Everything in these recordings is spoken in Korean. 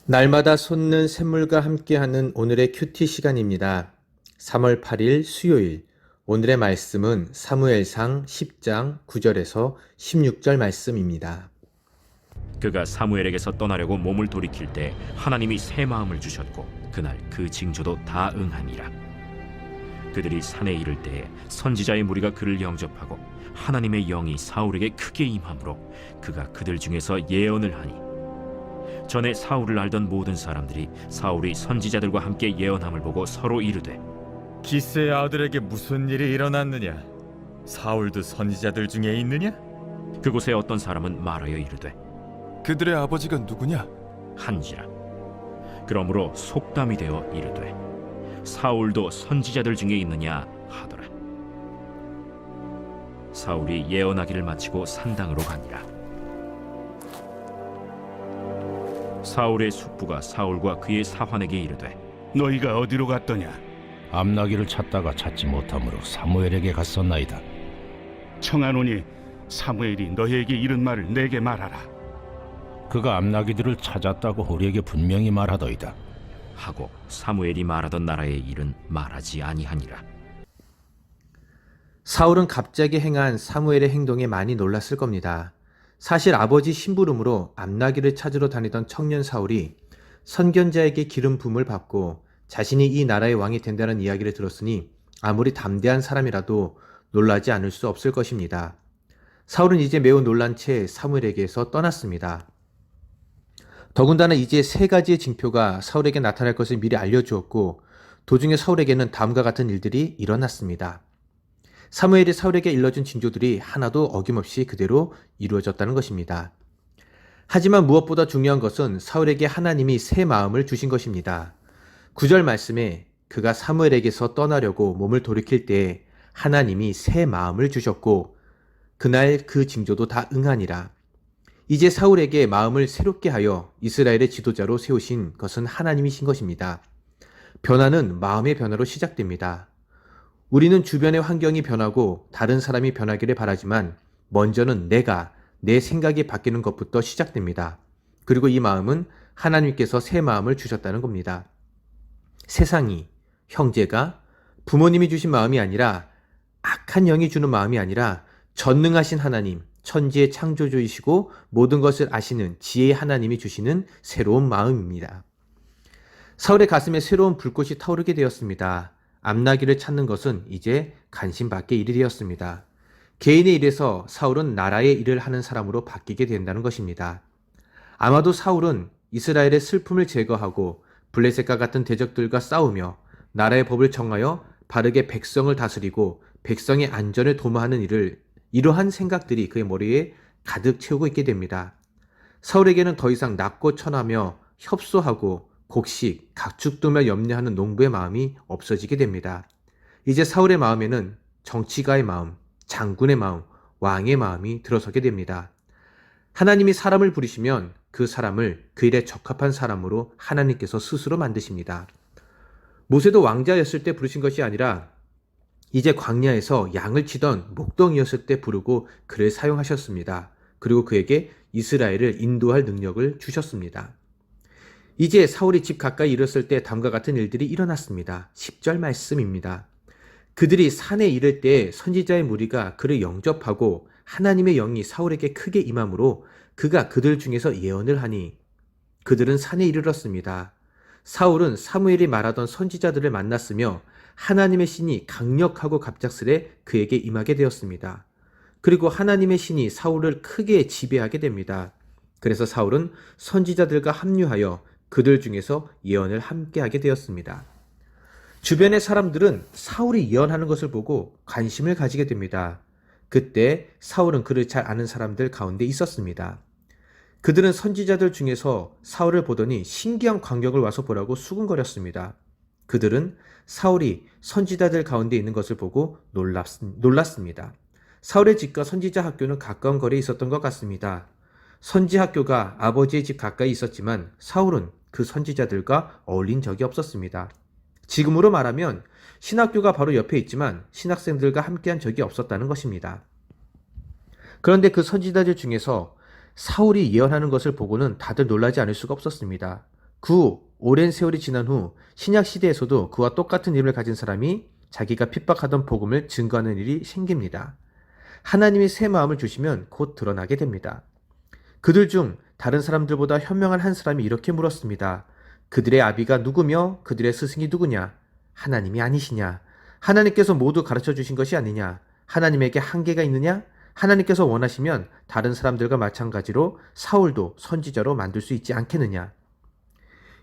날마다 솟는 샘물과 함께하는 오늘의 큐티 시간입니다. 3월 8일 수요일, 오늘의 말씀은 사무엘상 10장 9절에서 16절 말씀입니다. 그가 사무엘에게서 떠나려고 몸을 돌이킬 때 하나님이 새 마음을 주셨고 그날 그 징조도 다 응하니라. 그들이 산에 이를 때에 선지자의 무리가 그를 영접하고 하나님의 영이 사울에게 크게 임함으로 그가 그들 중에서 예언을 하니 전에 사울을 알던 모든 사람들이 사울이 선지자들과 함께 예언함을 보고 서로 이르되 기스의 아들에게 무슨 일이 일어났느냐? 사울도 선지자들 중에 있느냐? 그곳에 어떤 사람은 말하여 이르되 그들의 아버지가 누구냐? 한지라. 그러므로 속담이 되어 이르되 사울도 선지자들 중에 있느냐 하더라. 사울이 예언하기를 마치고 산당으로 가니라. 사울의 숙부가 사울과 그의 사환에게 이르되 너희가 어디로 갔더냐? 암나기를 찾다가 찾지 못하므로 사무엘에게 갔었나이다. 청하노니 사무엘이 너희에게 이른 말을 내게 말하라. 그가 암나기들을 찾았다고 우리에게 분명히 말하더이다. 하고 사무엘이 말하던 나라의 일은 말하지 아니하니라. 사울은 갑자기 행한 사무엘의 행동에 많이 놀랐을 겁니다. 사실 아버지 심부름으로 암나기를 찾으러 다니던 청년 사울이 선견자에게 기름 부음을 받고 자신이 이 나라의 왕이 된다는 이야기를 들었으니 아무리 담대한 사람이라도 놀라지 않을 수 없을 것입니다. 사울은 이제 매우 놀란 채 사무엘에게서 떠났습니다. 더군다나 이제 세 가지의 징표가 사울에게 나타날 것을 미리 알려주었고 도중에 사울에게는 다음과 같은 일들이 일어났습니다. 사무엘이 사울에게 일러준 징조들이 하나도 어김없이 그대로 이루어졌다는 것입니다. 하지만 무엇보다 중요한 것은 사울에게 하나님이 새 마음을 주신 것입니다. 9절 말씀에 그가 사무엘에게서 떠나려고 몸을 돌이킬 때에 하나님이 새 마음을 주셨고 그날 그 징조도 다 응하니라. 이제 사울에게 마음을 새롭게 하여 이스라엘의 지도자로 세우신 것은 하나님이신 것입니다. 변화는 마음의 변화로 시작됩니다. 우리는 주변의 환경이 변하고 다른 사람이 변하기를 바라지만 먼저는 내 생각이 바뀌는 것부터 시작됩니다. 그리고 이 마음은 하나님께서 새 마음을 주셨다는 겁니다. 세상이, 형제가, 부모님이 주신 마음이 아니라 악한 영이 주는 마음이 아니라 전능하신 하나님, 천지의 창조주이시고 모든 것을 아시는 지혜의 하나님이 주시는 새로운 마음입니다. 사울의 가슴에 새로운 불꽃이 타오르게 되었습니다. 암나기를 찾는 것은 이제 간신 밖의 일이 되었습니다. 개인의 일에서 사울은 나라의 일을 하는 사람으로 바뀌게 된다는 것입니다. 아마도 사울은 이스라엘의 슬픔을 제거하고 블레셋과 같은 대적들과 싸우며 나라의 법을 정하여 바르게 백성을 다스리고 백성의 안전을 도모하는 일을 이러한 생각들이 그의 머리에 가득 채우고 있게 됩니다. 사울에게는 더 이상 낮고 천하며 협소하고 곡식, 각축도며 염려하는 농부의 마음이 없어지게 됩니다. 이제 사울의 마음에는 정치가의 마음, 장군의 마음, 왕의 마음이 들어서게 됩니다. 하나님이 사람을 부르시면 그 사람을 그 일에 적합한 사람으로 하나님께서 스스로 만드십니다. 모세도 왕자였을 때 부르신 것이 아니라 이제 광야에서 양을 치던 목동이었을 때 부르고 그를 사용하셨습니다. 그리고 그에게 이스라엘을 인도할 능력을 주셨습니다. 이제 사울이 집 가까이 이르렀을 때 다음과 같은 일들이 일어났습니다. 10절 말씀입니다. 그들이 산에 이를 때 선지자의 무리가 그를 영접하고 하나님의 영이 사울에게 크게 임함으로 그가 그들 중에서 예언을 하니 그들은 산에 이르렀습니다. 사울은 사무엘이 말하던 선지자들을 만났으며 하나님의 신이 강력하고 갑작스레 그에게 임하게 되었습니다. 그리고 하나님의 신이 사울을 크게 지배하게 됩니다. 그래서 사울은 선지자들과 합류하여 그들 중에서 예언을 함께하게 되었습니다. 주변의 사람들은 사울이 예언하는 것을 보고 관심을 가지게 됩니다. 그때 사울은 그를 잘 아는 사람들 가운데 있었습니다. 그들은 선지자들 중에서 사울을 보더니 신기한 광경을 와서 보라고 수군거렸습니다. 그들은 사울이 선지자들 가운데 있는 것을 보고 놀랐습니다. 사울의 집과 선지자 학교는 가까운 거리에 있었던 것 같습니다. 선지 학교가 아버지의 집 가까이 있었지만 사울은 그 선지자들과 어울린 적이 없었습니다. 지금으로 말하면 신학교가 바로 옆에 있지만 신학생들과 함께한 적이 없었다는 것입니다. 그런데 그 선지자들 중에서 사울이 예언하는 것을 보고는 다들 놀라지 않을 수가 없었습니다. 그 오랜 세월이 지난 후 신약 시대에서도 그와 똑같은 이름을 가진 사람이 자기가 핍박하던 복음을 증거하는 일이 생깁니다. 하나님이 새 마음을 주시면 곧 드러나게 됩니다. 그들 중 다른 사람들보다 현명한 한 사람이 이렇게 물었습니다. 그들의 아비가 누구며 그들의 스승이 누구냐? 하나님이 아니시냐? 하나님께서 모두 가르쳐 주신 것이 아니냐? 하나님에게 한계가 있느냐? 하나님께서 원하시면 다른 사람들과 마찬가지로 사울도 선지자로 만들 수 있지 않겠느냐?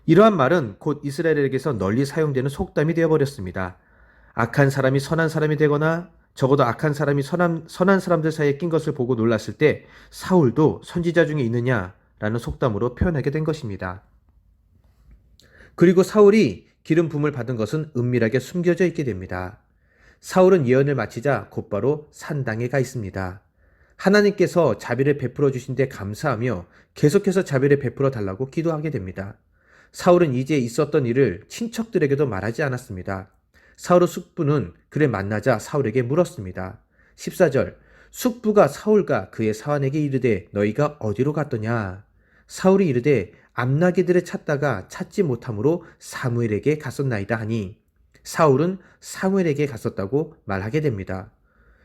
이러한 말은 곧 이스라엘에게서 널리 사용되는 속담이 되어버렸습니다. 악한 사람이 선한 사람이 되거나 적어도 악한 사람이 선한 사람들 사이에 낀 것을 보고 놀랐을 때 사울도 선지자 중에 있느냐라는 속담으로 표현하게 된 것입니다. 그리고 사울이 기름 부음을 받은 것은 은밀하게 숨겨져 있게 됩니다. 사울은 예언을 마치자 곧바로 산당에 가 있습니다. 하나님께서 자비를 베풀어 주신 데 감사하며 계속해서 자비를 베풀어 달라고 기도하게 됩니다. 사울은 이제 있었던 일을 친척들에게도 말하지 않았습니다. 사울의 숙부는 그를 만나자 사울에게 물었습니다. 14절 숙부가 사울과 그의 사환에게 이르되 너희가 어디로 갔더냐? 사울이 이르되 암나기들을 찾다가 찾지 못함으로 사무엘에게 갔었나이다 하니 사울은 사무엘에게 갔었다고 말하게 됩니다.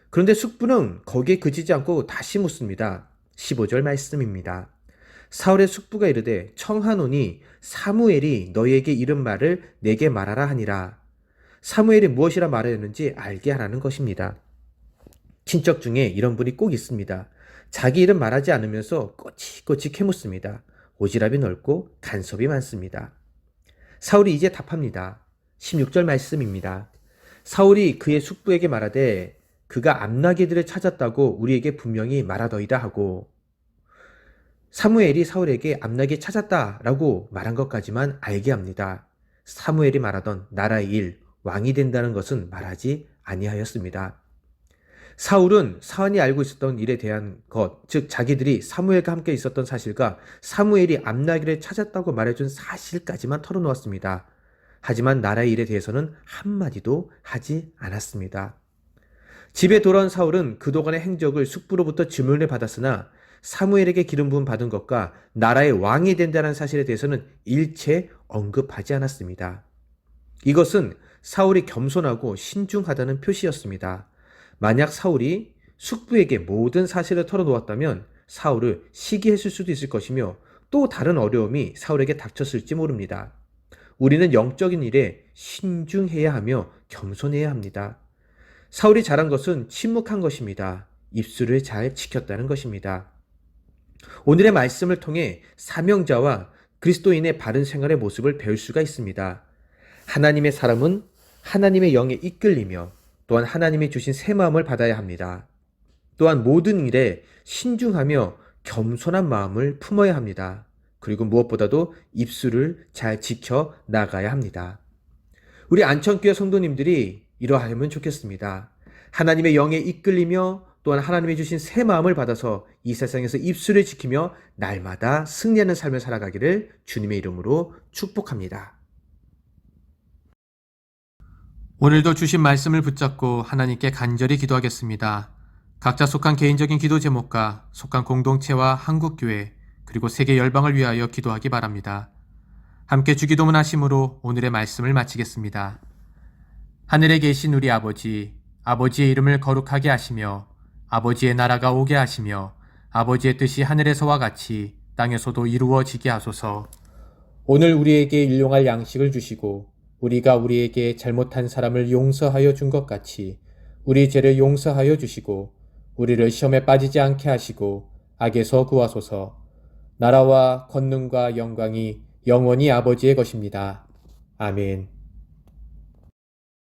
그런데 숙부는 거기에 그치지 않고 다시 묻습니다. 15절 말씀입니다. 사울의 숙부가 이르되 청하노니 사무엘이 너희에게 이른 말을 내게 말하라 하니라. 사무엘이 무엇이라 말하였는지 알게 하라는 것입니다. 친척 중에 이런 분이 꼭 있습니다. 자기 이름 말하지 않으면서 꼬치꼬치 캐묻습니다. 오지랖이 넓고 간섭이 많습니다. 사울이 이제 답합니다. 16절 말씀입니다. 사울이 그의 숙부에게 말하되 그가 암나기들을 찾았다고 우리에게 분명히 말하더이다 하고 사무엘이 사울에게 암나기 찾았다라고 말한 것까지만 알게 합니다. 사무엘이 말하던 나라의 일, 왕이 된다는 것은 말하지 아니하였습니다. 사울은 사환이 알고 있었던 일에 대한 것, 즉 자기들이 사무엘과 함께 있었던 사실과 사무엘이 암나기를 찾았다고 말해준 사실까지만 털어놓았습니다. 하지만 나라의 일에 대해서는 한마디도 하지 않았습니다. 집에 돌아온 사울은 그동안의 행적을 숙부로부터 증언을 받았으나 사무엘에게 기름 부음 받은 것과 나라의 왕이 된다는 사실에 대해서는 일체 언급하지 않았습니다. 이것은 사울이 겸손하고 신중하다는 표시였습니다. 만약 사울이 숙부에게 모든 사실을 털어놓았다면 사울을 시기했을 수도 있을 것이며 또 다른 어려움이 사울에게 닥쳤을지 모릅니다. 우리는 영적인 일에 신중해야 하며 겸손해야 합니다. 사울이 잘한 것은 침묵한 것입니다. 입술을 잘 지켰다는 것입니다. 오늘의 말씀을 통해 사명자와 그리스도인의 바른 생활의 모습을 배울 수가 있습니다. 하나님의 사람은 하나님의 영에 이끌리며 또한 하나님이 주신 새 마음을 받아야 합니다. 또한 모든 일에 신중하며 겸손한 마음을 품어야 합니다. 그리고 무엇보다도 입술을 잘 지켜 나가야 합니다. 우리 안천교회 성도님들이 이러하면 좋겠습니다. 하나님의 영에 이끌리며 또한 하나님이 주신 새 마음을 받아서 이 세상에서 입술을 지키며 날마다 승리하는 삶을 살아가기를 주님의 이름으로 축복합니다. 오늘도 주신 말씀을 붙잡고 하나님께 간절히 기도하겠습니다. 각자 속한 개인적인 기도 제목과 속한 공동체와 한국교회 그리고 세계 열방을 위하여 기도하기 바랍니다. 함께 주기도문 하심으로 오늘의 말씀을 마치겠습니다. 하늘에 계신 우리 아버지, 아버지의 이름을 거룩하게 하시며 아버지의 나라가 오게 하시며 아버지의 뜻이 하늘에서와 같이 땅에서도 이루어지게 하소서. 오늘 우리에게 일용할 양식을 주시고 우리가 우리에게 잘못한 사람을 용서하여 준 것 같이 우리 죄를 용서하여 주시고 우리를 시험에 빠지지 않게 하시고 악에서 구하소서. 나라와 권능과 영광이 영원히 아버지의 것입니다. 아멘.